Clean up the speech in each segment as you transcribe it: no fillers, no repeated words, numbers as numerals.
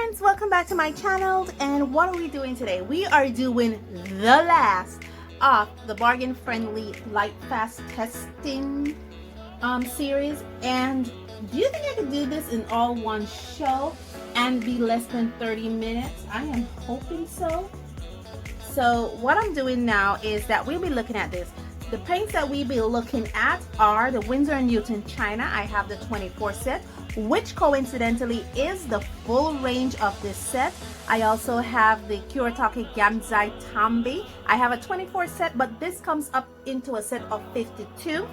friends, welcome back to my channel. And what are we doing today? We are doing the last of the bargain friendly Lightfast Testing series. And do you think I could do this in all one show and be less than 30 minutes? I am hoping so. So what I'm doing now is that we'll be looking at this. The paints that we'll be looking at are the Winsor & Newton China. I have the 24 set, which coincidentally is the full range of this set. I also have the Kuretake Gansai Tambi. I have a 24 set, but this comes up into a set of 52.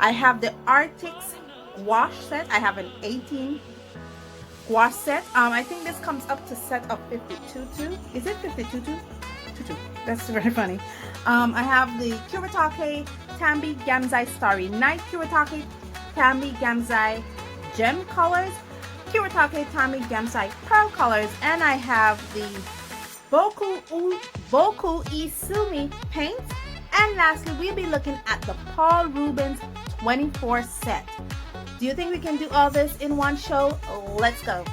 I have the Arrtx Gouache set. I have an 18 gouache set. I think this comes up to set of 52 too. Is it 52 too? That's very funny. I have the Kuretake Tambi Gansai Starry Night, Kuretake Tambi Gansai Gem Colors, Kuretake Tambi Gansai Pearl Colors, and I have the Boku E-Sumi paints. And lastly, we'll be looking at the Rubens 24 set. Do you think we can do all this in one show? Let's go.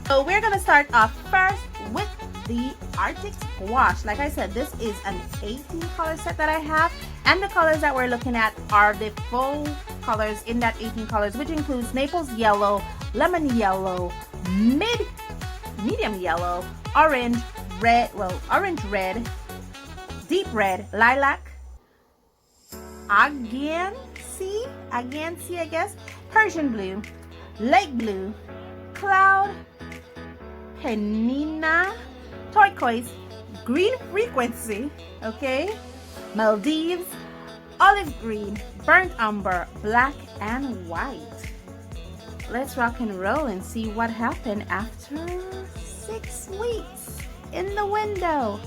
So we're gonna start off first with the Arrtx Gouache. Like I said, this is an 18 color set that I have, and the colors that we're looking at are the full colors in that 18 colors, which includes Naples yellow, lemon yellow, medium yellow, orange, red, orange red, deep red, lilac, Gansai, I guess, Persian blue, lake blue, cloud, penina, turquoise, green frequency, okay, Maldives, olive green, burnt umber, black, and white. Let's rock and roll and see what happened after 6 weeks in the window.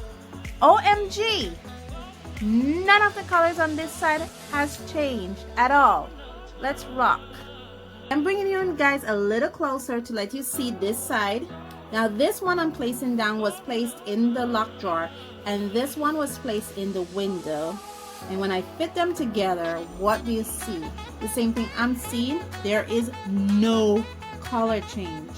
OMG, none of the colors on this side has changed at all. Let's rock. I'm bringing you guys a little closer to let you see this side. Now this one I'm placing down was placed in the lock drawer, and this one was placed in the window. And when I fit them together, what do you see? The same thing I'm seeing. There is no color change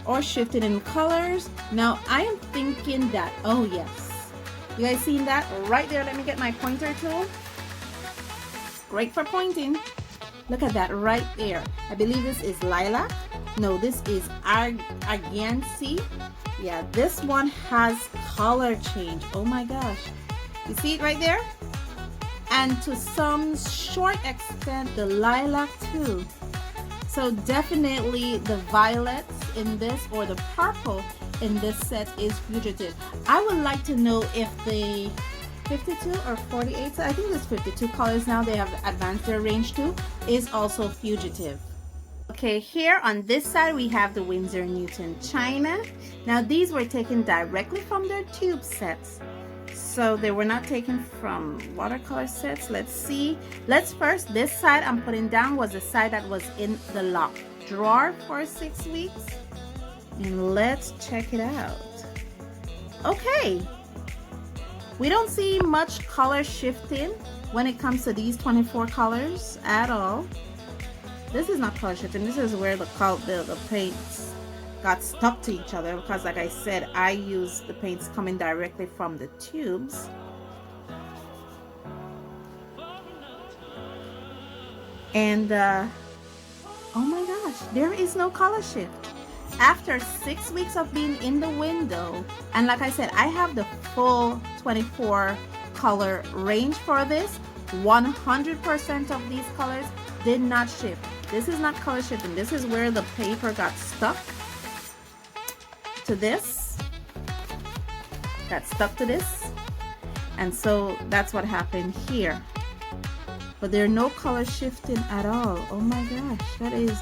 or shifting in colors. Now I am thinking that, oh yes, you guys seen that right there? Let me get my pointer tool. Great for pointing. Look at that right there. I believe this is lilac. No, this is Gansai. Yeah, this one has color change. Oh my gosh. You see it right there? And to some short extent, the lilac too. So definitely the violets in this, or the purple in this set, is Fugitive. I would like to know if the 52 or 48, I think there's 52 colors now, they have advanced their range too, is also Fugitive. Okay, here on this side we have the Winsor & Newton China. Now these were taken directly from their tube sets, so they were not taken from watercolor sets. Let's see. Let's first, this side I'm putting down was the side that was in the lock drawer for 6 weeks, and let's check it out. Okay, we don't see much color shifting when it comes to these 24 colors at all. This is not color shifting. This is where the paints got stuck to each other, because like I said, I use the paints coming directly from the tubes. And oh my gosh, there is no color shift after 6 weeks of being in the window. And like I said, I have the full 24 color range for this. 100% of these colors did not shift. This is not color shifting. This is where the paper got stuck to this. And so that's what happened here. But there are no color shifting at all. Oh my gosh, that is,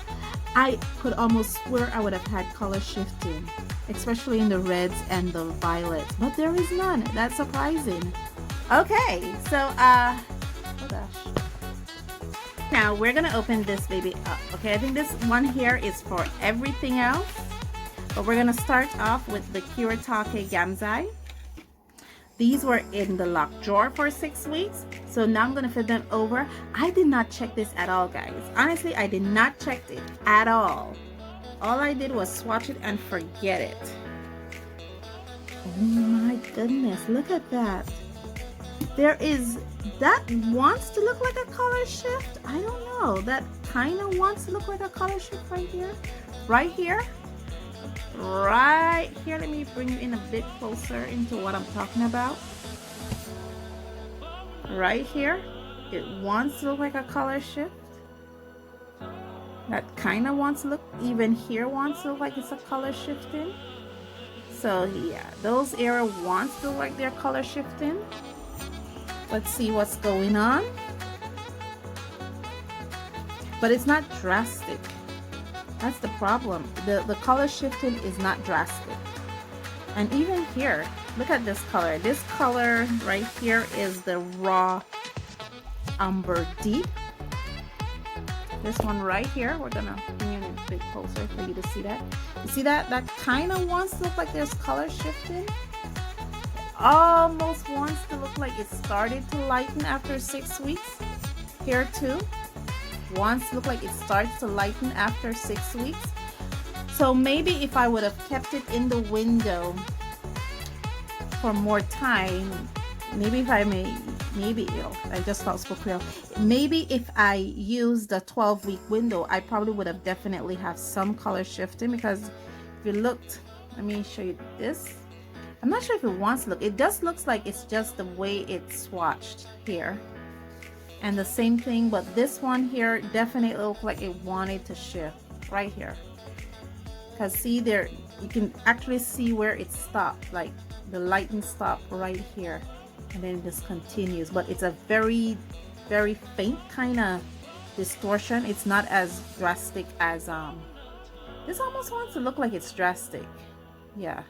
I could almost swear I would have had color shifting, especially in the reds and the violets, but there is none. That's surprising. Okay, so oh gosh. Now we're gonna open this baby up. Okay, I think this one here is for everything else, but we're gonna start off with the Kuretake Gansai. These were in the lock drawer for 6 weeks, so now I'm gonna flip them over. I did not check this at all, guys. Honestly, I did not check it at all. All I did was swatch it and forget it. Oh my goodness, look at that. There is, that wants to look like a color shift. I don't know, that kind of wants to look like a color shift right here. Right here. Right here. Let me bring you in a bit closer into what I'm talking about. Right here. It wants to look like a color shift. That kind of wants to look, even here wants to look like it's a color shifting. So yeah, those areas wants to look like they're color shifting. Let's see what's going on. But it's not drastic. That's the problem. The color shifting is not drastic. And even here, look at this color. This color right here is the raw umber deep. This one right here, we're gonna bring it a bit closer for you to see that. You see that? That kind of wants to look like there's color shifting. Almost wants to look like it started to lighten after 6 weeks. Here too. Wants to look like it starts to lighten after 6 weeks. So maybe if I would have kept it in the window for more time, maybe if I may, maybe I just thought spoke real. Maybe if I used the 12-week window, I probably would have definitely have some color shifting, because if you looked, let me show you this. I'm not sure if it wants to look. It just looks like it's just the way it's swatched here. And the same thing, but this one here definitely looked like it wanted to shift right here. Because see there, you can actually see where it stopped, like the lighting stopped right here. And then it just continues, but it's a very, very faint kind of distortion. It's not as drastic as this almost wants to look like it's drastic. Yeah,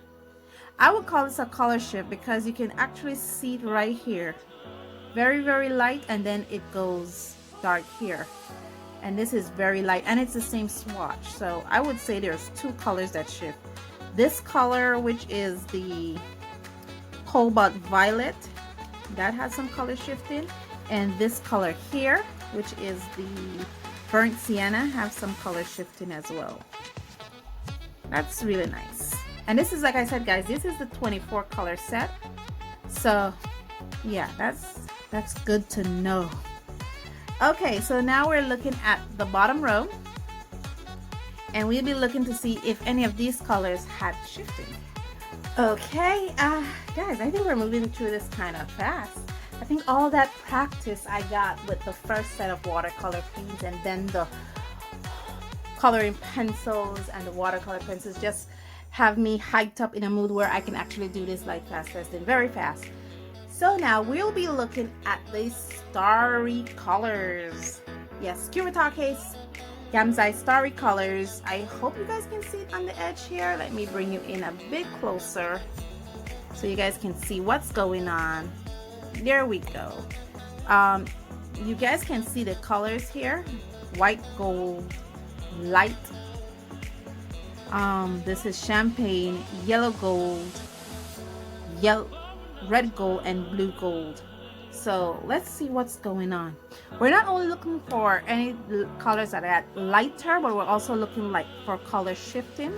I would call this a color shift because you can actually see it right here. Very, very light, and then it goes dark here. And this is very light, and it's the same swatch. So I would say there's two colors that shift. This color, which is the cobalt violet, that has some color shifting, and this color here, which is the burnt sienna, have some color shifting as well. That's really nice. And this is, like I said guys, this is the 24 color set. So yeah, that's good to know. Okay, so now we're looking at the bottom row, and we'll be looking to see if any of these colors had shifting. Okay, guys, I think we're moving through this kind of fast. I think all that practice I got with the first set of watercolor paints, and then the coloring pencils and the watercolor pencils, just have me hyped up in a mood where I can actually do this Lightfast testing very fast. So now we'll be looking at the Starry Colors. Yes, Kuretake's Gansai Starry Colors. I hope you guys can see it on the edge here. Let me bring you in a bit closer so you guys can see what's going on. There we go. You guys can see the colors here. White, gold, light. This is champagne, yellow gold, red gold, and blue gold. So let's see what's going on. We're not only looking for any colors that are lighter, but we're also looking like for color shifting.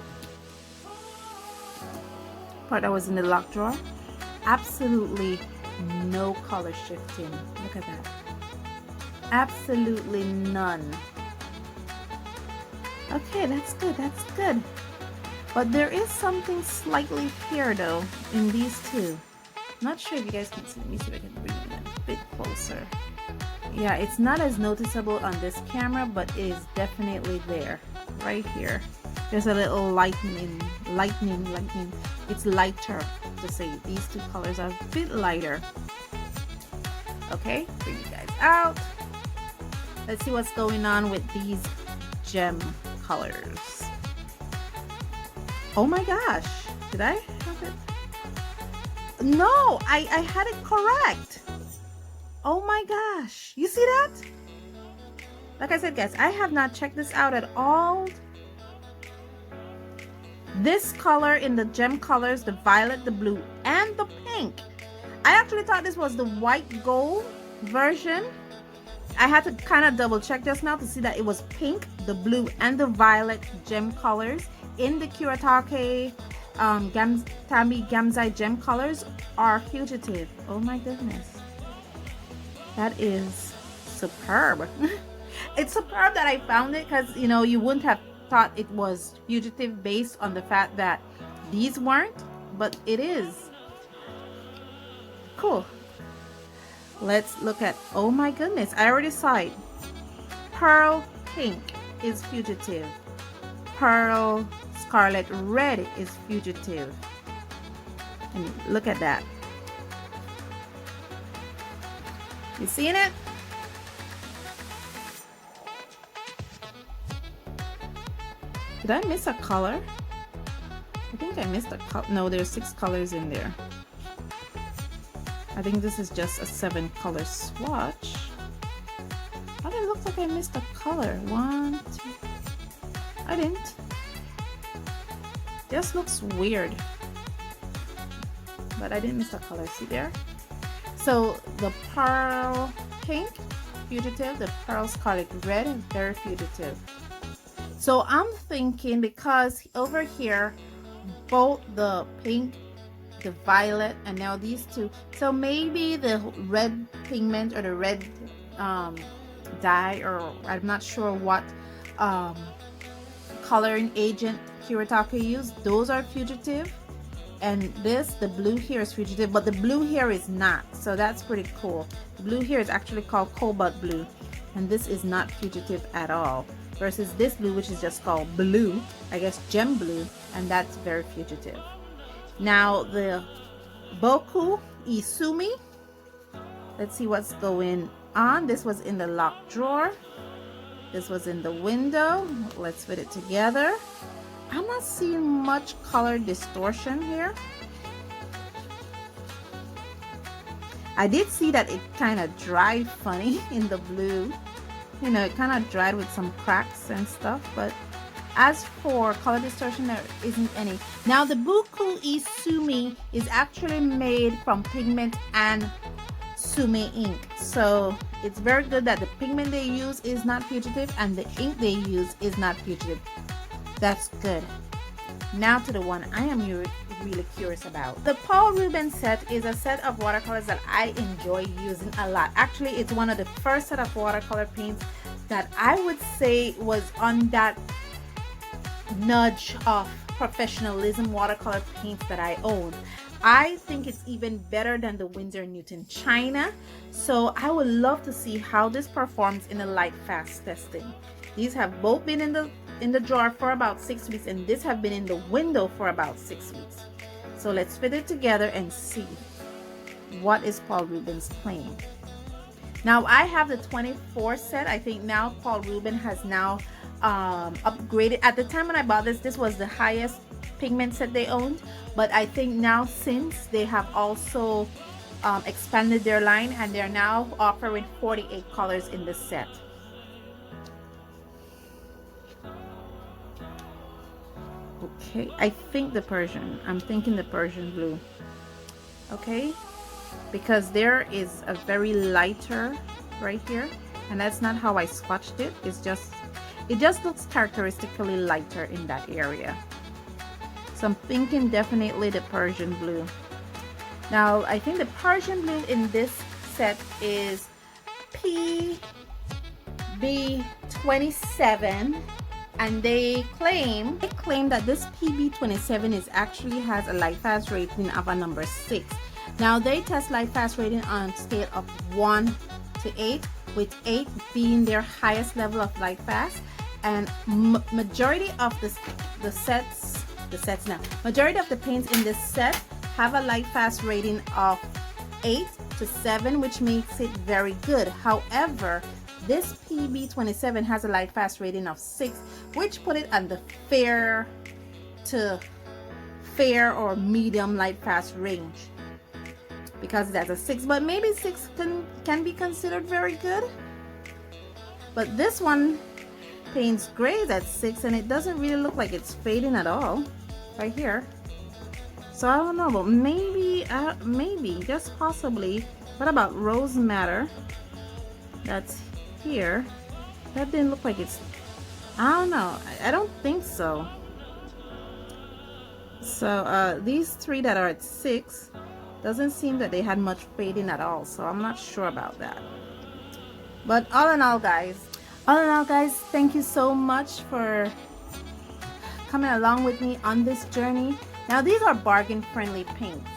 Part that was in the lock drawer. Absolutely no color shifting. Look at that. Absolutely none. Okay, that's good. That's good. But there is something slightly here though in these two. Not sure if you guys can see. Let me see if I can bring it in a bit closer. Yeah, it's not as noticeable on this camera, but it is definitely there. Right here. There's a little lightning. It's lighter to say. These two colors are a bit lighter. Okay, bring you guys out. Let's see what's going on with these gem colors. Oh my gosh. Did I have it? No, I had it correct. Oh my gosh. You see that? Like I said, guys, I have not checked this out at all. This color in the gem colors, the violet, the blue, and the pink. I actually thought this was the white gold version. I had to kind of double check just now to see that it was pink, the blue, and the violet gem colors in the Kuretake Tambi Gansai gem colors are Fugitive. Oh my goodness, that is superb. It's superb that I found it, because you know, you wouldn't have thought it was Fugitive based on the fact that these weren't, but it is. Cool. Let's look at, oh my goodness, I already saw it. Pearl pink is Fugitive. Pearl scarlet red is Fugitive. And look at that. You seeing it? Did I miss a color? I think I missed a color. No, there's 6 colors in there. I think this is just a 7 color swatch. But it looks like I missed a color. 1, 2. I didn't. Just looks weird. But I didn't miss a color. See there? So the pearl pink, Fugitive. The pearl scarlet red, very Fugitive. So I'm thinking, because over here, both the pink, the violet, and now these two, so maybe the red pigment or the red dye, or I'm not sure what coloring agent Kuretake used, those are Fugitive, and this, the blue here, is Fugitive, but the blue here is not, so that's pretty cool. The blue here is actually called cobalt blue, and this is not Fugitive at all, versus this blue, which is just called blue, I guess gem blue, and that's very Fugitive. Now the Boku E-Sumi, let's see what's going on. This was in the locked drawer, this was in the window. Let's fit it together. I'm not seeing much color distortion here. I did see that it kind of dried funny in the blue, you know, it kind of dried with some cracks and stuff, but as for color distortion, there isn't any. Now the Boku E-Sumi is actually made from pigment and Sumi ink, so it's very good that the pigment they use is not Fugitive and the ink they use is not Fugitive. That's good. Now to the one I am really curious about. The Paul Rubens set is a set of watercolors that I enjoy using a lot. Actually, it's one of the first set of watercolor paints that I would say was on that nudge of professionalism watercolor paints that I own. I think it's even better than the Winsor Newton China, so I would love to see how this performs in the Lightfast testing. These have both been in the drawer for about 6 weeks, and this have been in the window for about 6 weeks. So let's fit it together and see what is Paul Rubens playing. Now I have the 24 set. I think now Paul Rubens has now upgraded. At the time when I bought this was the highest pigment set they owned, but I think now since they have also expanded their line, and they're now offering 48 colors in the set. Okay, I think the Persian, I'm thinking the Persian blue. Okay, because there is a very lighter right here, and that's not how I swatched it. It just looks characteristically lighter in that area. So I'm thinking definitely the Persian blue. Now I think the Persian blue in this set is PB27, and they claim that this PB27 is actually has a Lightfast rating of a number 6. Now they test Lightfast rating on a scale of 1 to 8, with 8 being their highest level of Lightfast, and majority of majority of the paints in this set have a Lightfast rating of 8 to 7, which makes it very good. However, this PB27 has a Lightfast rating of 6, which put it on the fair to fair or medium Lightfast range, because that's a 6, but maybe 6 can be considered very good. But this one paints grays at 6, and it doesn't really look like it's fading at all right here. So I don't know, but maybe just possibly. What about Rose Matter? That's here. That didn't look like it's, I don't know, I don't think so. So these three that are at 6, doesn't seem that they had much fading at all, so I'm not sure about that. But all in all guys, thank you so much for coming along with me on this journey. Now these are bargain friendly paints,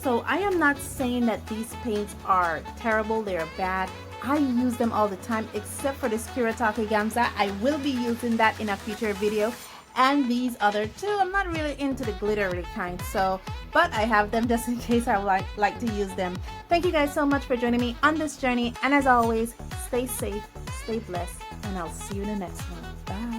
so I am not saying that these paints are terrible, they're bad. I use them all the time, except for this Kuretake Gansai. I will be using that in a future video, and these other two. I'm not really into the glittery kind, so but I have them just in case I would like to use them. Thank you guys so much for joining me on this journey, and as always, stay safe, stay blessed, and I'll see you in the next one. Bye.